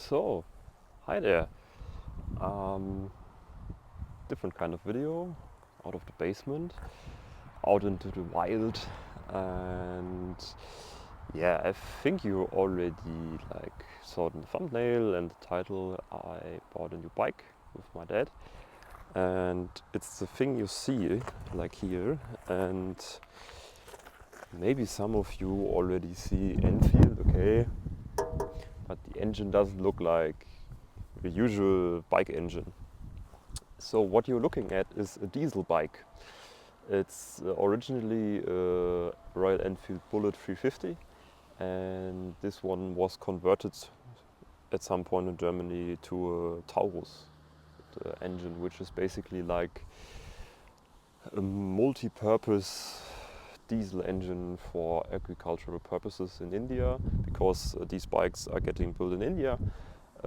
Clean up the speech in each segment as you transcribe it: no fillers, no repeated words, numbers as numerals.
So, hi there. Different kind of video, out of the basement, out into the wild, and yeah, I think you already saw it in the thumbnail and the title. I bought a new bike with my dad, and it's the thing you see like here, and maybe some of you already see Enfield, okay, but the engine doesn't look like the usual bike engine. So what you're looking at is a diesel bike. It's originally a Royal Enfield Bullet 350, and this one was converted at some point in Germany to a Taurus engine, which is basically like a multi-purpose diesel engine for agricultural purposes in India, because these bikes are getting built in India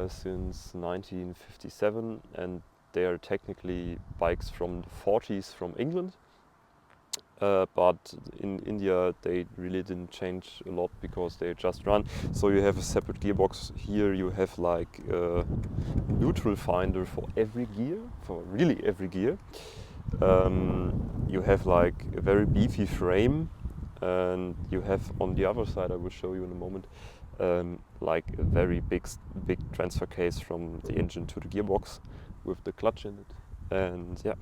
since 1957, and they are technically bikes from the 40s from England. But in India they really didn't change a lot because they just run. So you have a separate gearbox. Here you have like a neutral finder for every gear, for really every gear. You have like a very beefy frame, and you have on the other side, I will show you in a moment, like a very big transfer case from the engine to the gearbox with the clutch in it. And yeah,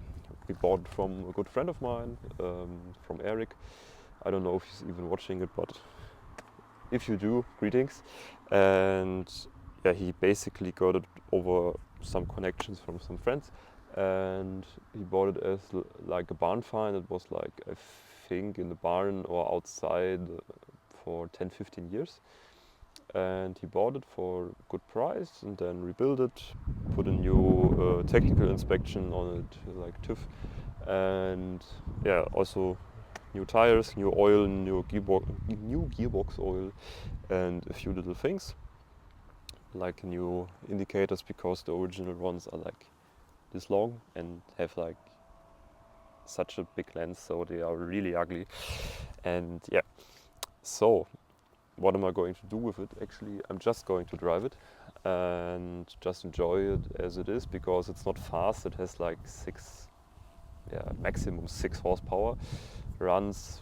we bought it from a good friend of mine, from Eric. I don't know if he's even watching it, but if you do, greetings. And yeah, he basically got it over some connections from some friends, and he bought it as like a barn find. It was like, I think, in the barn or outside for 10-15 years. And he bought it for a good price and then rebuilt it, put a new technical inspection on it, like TÜV, and yeah, also new tires, new oil, new gearbox oil, and a few little things like new indicators, because the original ones are like this long and have like such a big lens, so they are really ugly. And yeah, so what am I going to do with it? Actually, I'm just going to drive it and just enjoy it as it is, because it's not fast. It has like maximum 6 horsepower. Runs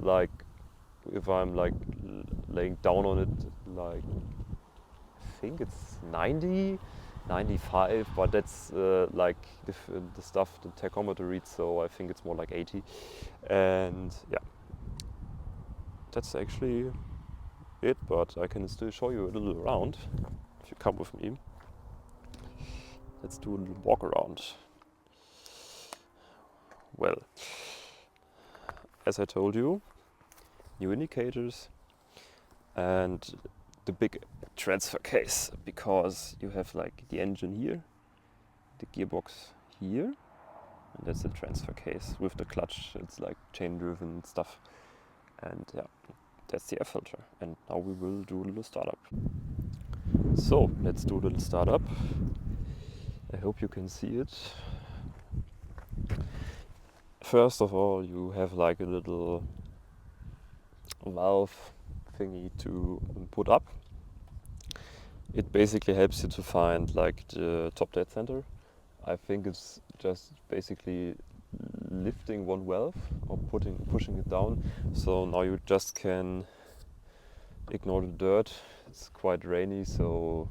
like, if I'm like laying down on it, like I think it's 90, 95, but that's like the stuff the tachometer reads, so I think it's more like 80. And yeah, that's actually it, but I can still show you a little around if you come with me. Let's do a little walk around. Well, as I told you, new indicators and the big transfer case, because you have like the engine here, the gearbox here, and that's the transfer case with the clutch. It's like chain driven stuff, and yeah, that's the air filter. And now we will do a little startup. So let's do a little startup. I hope you can see it. First of all, you have like a little valve thingy to put up. It basically helps you to find like the top dead center. I think it's just basically lifting one valve or pushing it down. So now you just can ignore the dirt. It's quite rainy, so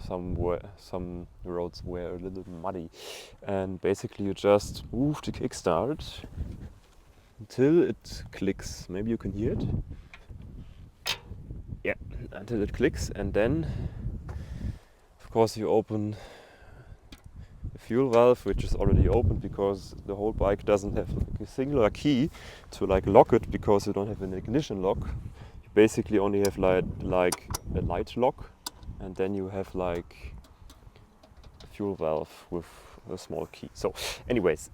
some roads were a little muddy, and basically you just move the kickstart until it clicks. Maybe you can hear it. Yeah, until it clicks, and then of course you open the fuel valve, which is already open because the whole bike doesn't have like a singular key to like lock it, because you don't have an ignition lock. You basically only have like a light lock, and then you have like a fuel valve with a small key. So anyways,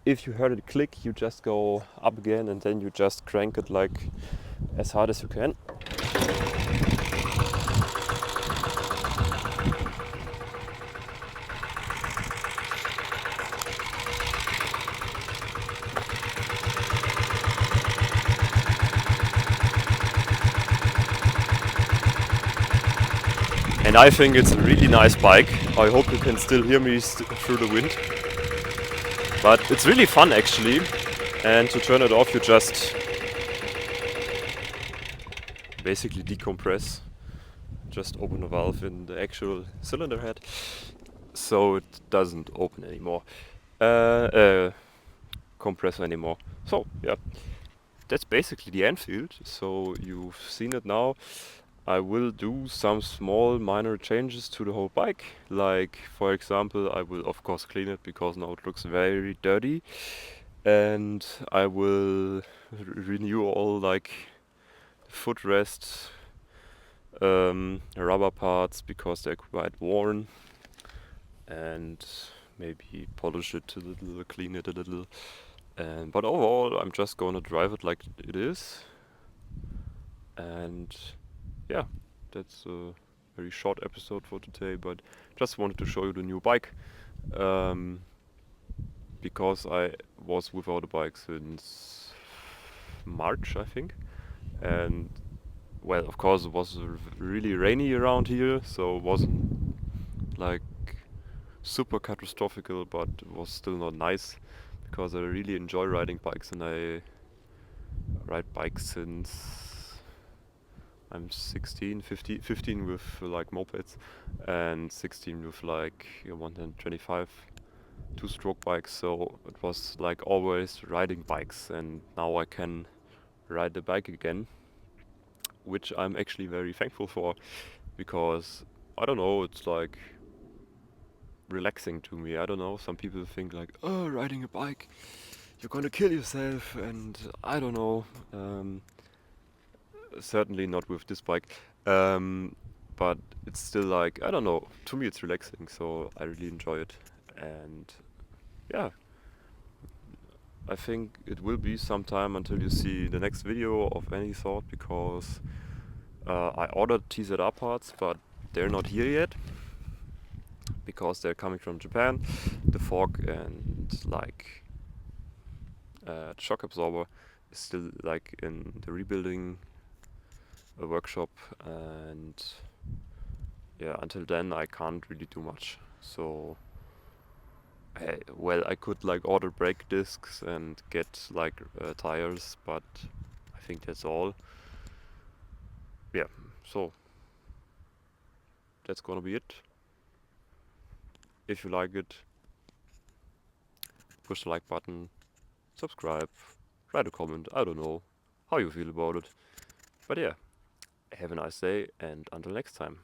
if you heard it click, you just go up again, and then you just crank it like as hard as you can. and I think it's a really nice bike. I hope you can still hear me through the wind. But it's really fun actually, and to turn it off you just basically decompress. Just open a valve in the actual cylinder head, so it doesn't open anymore, compressor anymore. So yeah, that's basically the Enfield. So you've seen it now. I will do some small minor changes to the whole bike. Like for example, I will of course clean it because now it looks very dirty, and I will renew all like footrest rubber parts because they're quite worn, and maybe polish it a little, clean it a little. But overall, I'm just gonna drive it like it is. And yeah, that's a very short episode for today, but just wanted to show you the new bike. Because I was without a bike since March, I think. And well, of course, it was really rainy around here, so it wasn't like super catastrophic, but it was still not nice because I really enjoy riding bikes, and I ride bikes since I'm 16, 15 with like mopeds, and 16 with like 125 two-stroke bikes. So it was like always riding bikes, and now I can ride the bike again, which I'm actually very thankful for, because I don't know, it's like relaxing to me. I don't know, some people think like, oh, riding a bike, you're gonna kill yourself, and I don't know. Certainly not with this bike, but it's still like, I don't know, to me it's relaxing, so I really enjoy it. And yeah, I think it will be some time until you see the next video of any sort, because I ordered TZR parts, but they're not here yet because they're coming from Japan. The fork and like shock absorber is still like in the rebuilding workshop, and yeah, until then I can't really do much. So well, I could like order brake discs and get like tires, but I think that's all. Yeah, so that's gonna be it. If you like it, push the like button, subscribe, write a comment. I don't know how you feel about it. But yeah, have a nice day, and until next time.